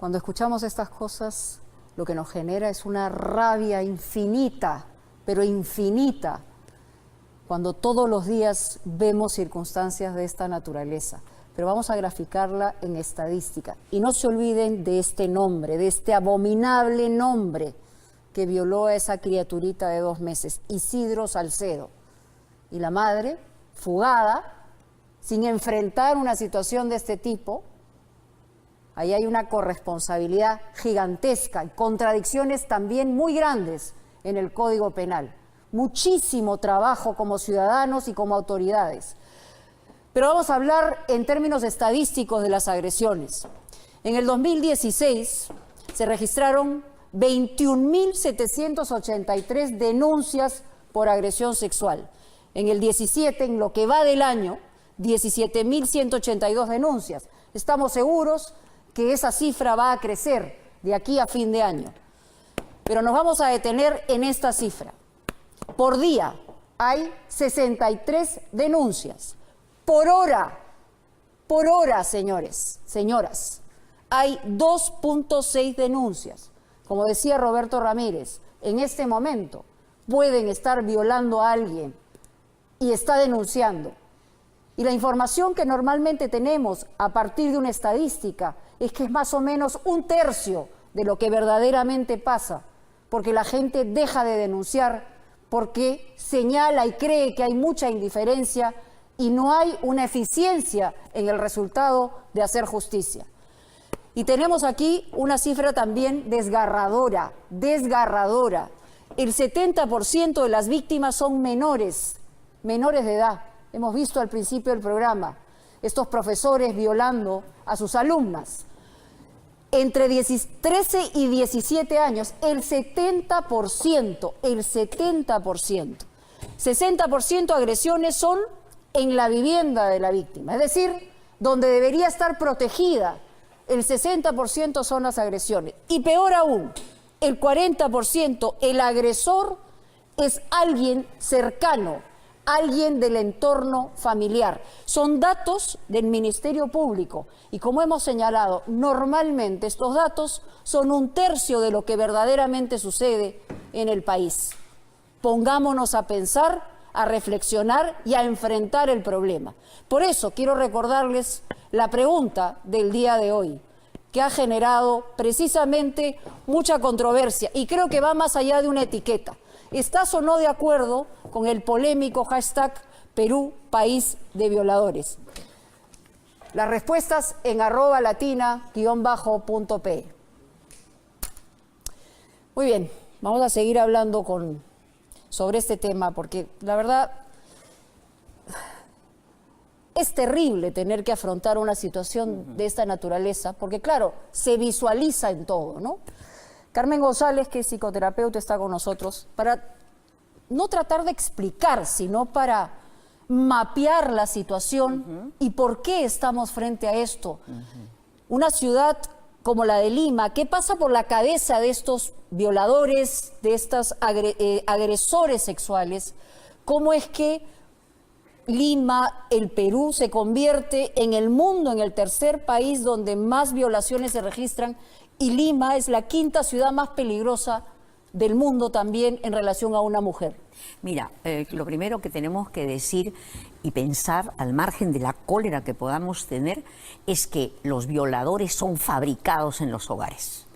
Cuando escuchamos estas cosas, lo que nos genera es una rabia infinita, pero infinita, cuando todos los días vemos circunstancias de esta naturaleza. Pero vamos a graficarla en estadística. Y no se olviden de este nombre, de este abominable nombre que violó a esa criaturita de 2 meses, Isidro Salcedo. Y la madre, fugada, sin enfrentar una situación de este tipo. Ahí hay una corresponsabilidad gigantesca y contradicciones también muy grandes en el Código Penal. Muchísimo trabajo como ciudadanos y como autoridades. Pero vamos a hablar en términos estadísticos de las agresiones. En el 2016 se registraron 21.783 denuncias por agresión sexual. En el 17, en lo que va del año, 17.182 denuncias. Estamos seguros que esa cifra va a crecer de aquí a fin de año. Pero nos vamos a detener en esta cifra. Por día hay 63 denuncias. Por hora, señores, señoras, hay 2.6 denuncias. Como decía Roberto Ramírez, en este momento pueden estar violando a alguien y está denunciando. Y la información que normalmente tenemos a partir de una estadística es que es más o menos 1/3 de lo que verdaderamente pasa, porque la gente deja de denunciar, porque señala y cree que hay mucha indiferencia y no hay una eficiencia en el resultado de hacer justicia. Y tenemos aquí una cifra también desgarradora. El 70% de las víctimas son menores de edad. Hemos visto al principio del programa estos profesores violando a sus alumnas. Entre 13 y 17 años, el 70%. 60% agresiones son en la vivienda de la víctima, es decir, donde debería estar protegida. El 60% son las agresiones. Y peor aún, el 40%, el agresor es alguien cercano, alguien del entorno familiar. Son datos del Ministerio Público y, como hemos señalado, normalmente estos datos son 1/3 de lo que verdaderamente sucede en el país. Pongámonos a pensar, a reflexionar y a enfrentar el problema. Por eso quiero recordarles la pregunta del día de hoy, que ha generado precisamente mucha controversia y creo que va más allá de una etiqueta. ¿Estás o no de acuerdo con el polémico hashtag Perú, país de violadores? Las respuestas en @latina_.pe. Muy bien, vamos a seguir hablando sobre este tema porque la verdad es terrible tener que afrontar una situación de esta naturaleza porque, claro, se visualiza en todo, ¿no? Carmen González, que es psicoterapeuta, está con nosotros para no tratar de explicar, sino para mapear la situación y por qué estamos frente a esto. Una ciudad como la de Lima, ¿qué pasa por la cabeza de estos violadores, de estos agresores sexuales? ¿Cómo es que Lima, el Perú, se convierte en el mundo, en el tercer país donde más violaciones se registran? Y Lima es la 5ª ciudad más peligrosa del mundo también en relación a una mujer. Mira, lo primero que tenemos que decir y pensar, al margen de la cólera que podamos tener, es que los violadores son fabricados en los hogares.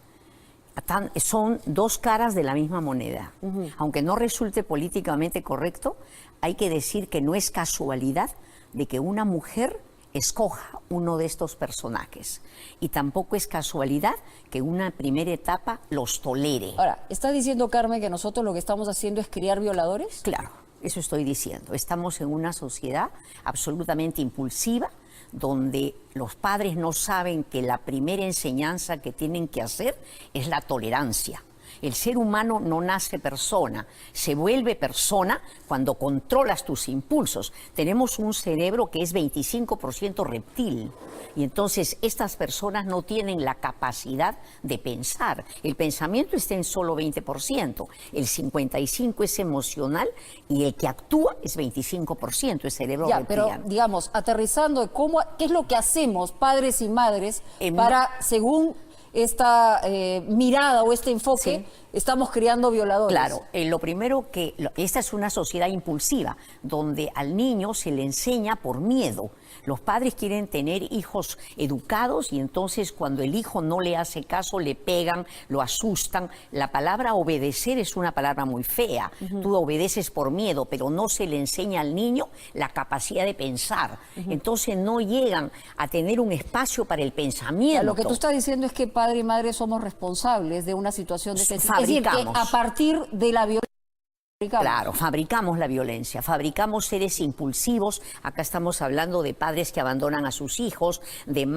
Son 2 caras de la misma moneda. Aunque no resulte políticamente correcto, hay que decir que no es casualidad de que una mujer escoja uno de estos personajes. Y tampoco es casualidad que una primera etapa los tolere. Ahora, ¿estás diciendo, Carmen, que nosotros lo que estamos haciendo es criar violadores? Claro, eso estoy diciendo. Estamos en una sociedad absolutamente impulsiva, donde los padres no saben que la primera enseñanza que tienen que hacer es la tolerancia. El ser humano no nace persona, se vuelve persona cuando controlas tus impulsos. Tenemos un cerebro que es 25% reptil y entonces estas personas no tienen la capacidad de pensar. El pensamiento está en solo 20%, el 55% es emocional y el que actúa es 25%, el cerebro reptiliano. Pero digamos, aterrizando, ¿qué es lo que hacemos padres y madres para, según esta mirada o este enfoque, estamos criando violadores. Claro, lo primero esta es una sociedad impulsiva, donde al niño se le enseña por miedo. Los padres quieren tener hijos educados y entonces cuando el hijo no le hace caso, le pegan, lo asustan. La palabra obedecer es una palabra muy fea. Tú obedeces por miedo, pero no se le enseña al niño la capacidad de pensar. Entonces no llegan a tener un espacio para el pensamiento. Lo que tú estás diciendo es que padre y madre somos responsables de una situación de este tipo. Es decir, Fabricamos. que a partir de la violencia Claro, fabricamos la violencia, fabricamos seres impulsivos. Acá estamos hablando de padres que abandonan a sus hijos, de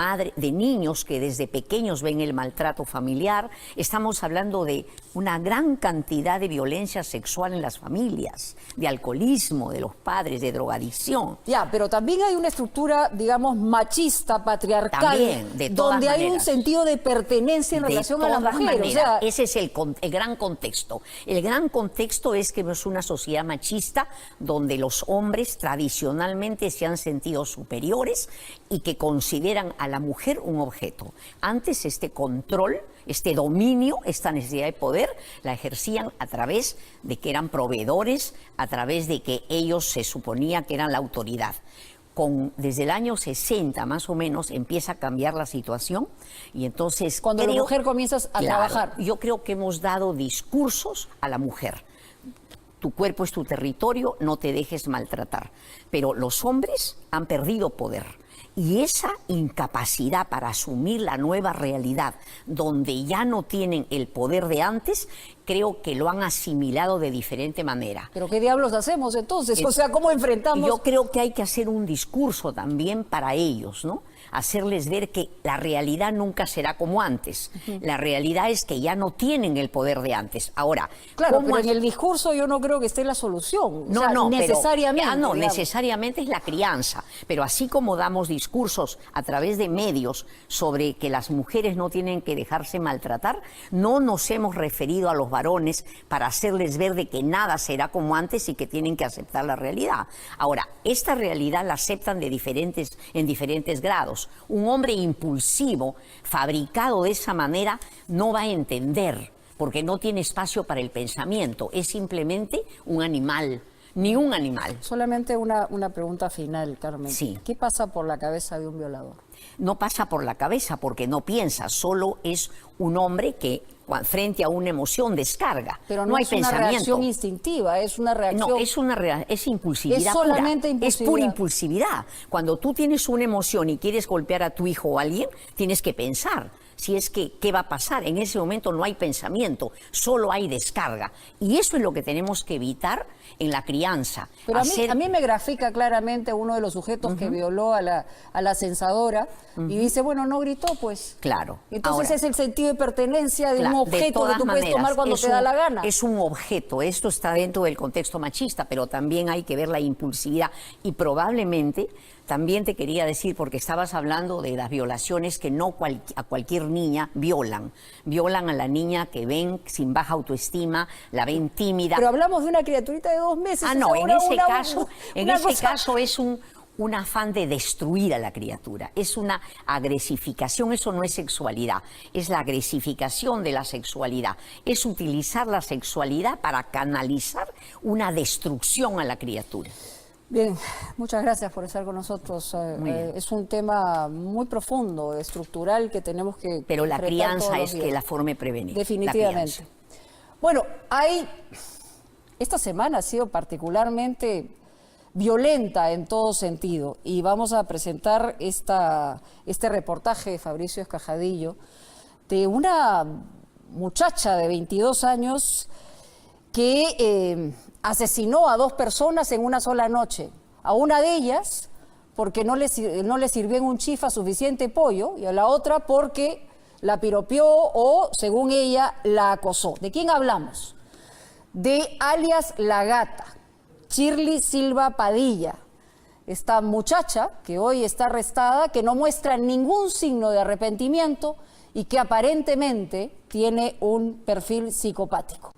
niños que desde pequeños ven el maltrato familiar. Estamos hablando de una gran cantidad de violencia sexual en las familias, de alcoholismo de los padres, de drogadicción. Ya, pero también hay una estructura, digamos, machista, patriarcal, También, de todas donde hay un maneras. sentido de pertenencia en relación a la todas mujer. maneras, O sea, ese es el gran contexto. El gran contexto es que es una sociedad machista donde los hombres tradicionalmente se han sentido superiores y que consideran a la mujer un objeto. Antes este control, este dominio, esta necesidad de poder, la ejercían a través de que eran proveedores, a través de que ellos se suponía que eran la autoridad. Desde el año 60 más o menos empieza a cambiar la situación y entonces cuando la mujer comienza a trabajar. Yo creo que hemos dado discursos a la mujer. Tu cuerpo es tu territorio, no te dejes maltratar. Pero los hombres han perdido poder. Y esa incapacidad para asumir la nueva realidad, donde ya no tienen el poder de antes, creo que lo han asimilado de diferente manera. ¿Pero qué diablos hacemos entonces? O sea, ¿cómo enfrentamos? Yo creo que hay que hacer un discurso también para ellos, ¿no? Hacerles ver que la realidad nunca será como antes. La realidad es que ya no tienen el poder de antes. Ahora, claro, pero en el discurso yo no creo que esté la solución. No, o sea, no, necesariamente. Pero, necesariamente es la crianza. Pero así como damos discursos a través de medios sobre que las mujeres no tienen que dejarse maltratar, no nos hemos referido a los varones para hacerles ver de que nada será como antes y que tienen que aceptar la realidad. Ahora, esta realidad la aceptan en diferentes grados. Un hombre impulsivo, fabricado de esa manera, no va a entender, porque no tiene espacio para el pensamiento. Es simplemente un animal, ni un animal. Solamente una pregunta final, Carmen. Sí. ¿Qué pasa por la cabeza de un violador? No pasa por la cabeza porque no piensa, solo es un hombre que frente a una emoción descarga. Pero no hay pensamiento. Es una reacción instintiva, es una reacción. No, es impulsividad. Es solamente pura. impulsividad. Es pura impulsividad. Cuando tú tienes una emoción y quieres golpear a tu hijo o a alguien, tienes que pensar. Si es que, ¿qué va a pasar? En ese momento no hay pensamiento, solo hay descarga. Y eso es lo que tenemos que evitar en la crianza. Pero a mí me grafica claramente uno de los sujetos que violó a la censadora y dice, bueno, no gritó, pues. Claro. Entonces Ahora, es el sentido de pertenencia de un objeto que tú puedes maneras, tomar cuando te da la gana. Es un objeto, esto está dentro del contexto machista, pero también hay que ver la impulsividad y probablemente... También te quería decir, porque estabas hablando de las violaciones, que no a cualquier niña violan. Violan a la niña que ven sin baja autoestima, la ven tímida. Pero hablamos de una criaturita de 2 meses. No, en ese caso es un afán de destruir a la criatura. Es una agresificación, eso no es sexualidad, es la agresificación de la sexualidad. Es utilizar la sexualidad para canalizar una destrucción a la criatura. Bien, muchas gracias por estar con nosotros. Es un tema muy profundo, estructural, que tenemos que... Pero la crianza es que la forma de prevenir. Definitivamente. Bueno, esta semana ha sido particularmente violenta en todo sentido y vamos a presentar este reportaje de Fabricio Escajadillo de una muchacha de 22 años que asesinó a 2 personas en una sola noche. A una de ellas porque no le sirvió en un chifa suficiente pollo y a la otra porque la piropeó o, según ella, la acosó. ¿De quién hablamos? De alias La Gata, Shirley Silva Padilla. Esta muchacha que hoy está arrestada, que no muestra ningún signo de arrepentimiento y que aparentemente tiene un perfil psicopático.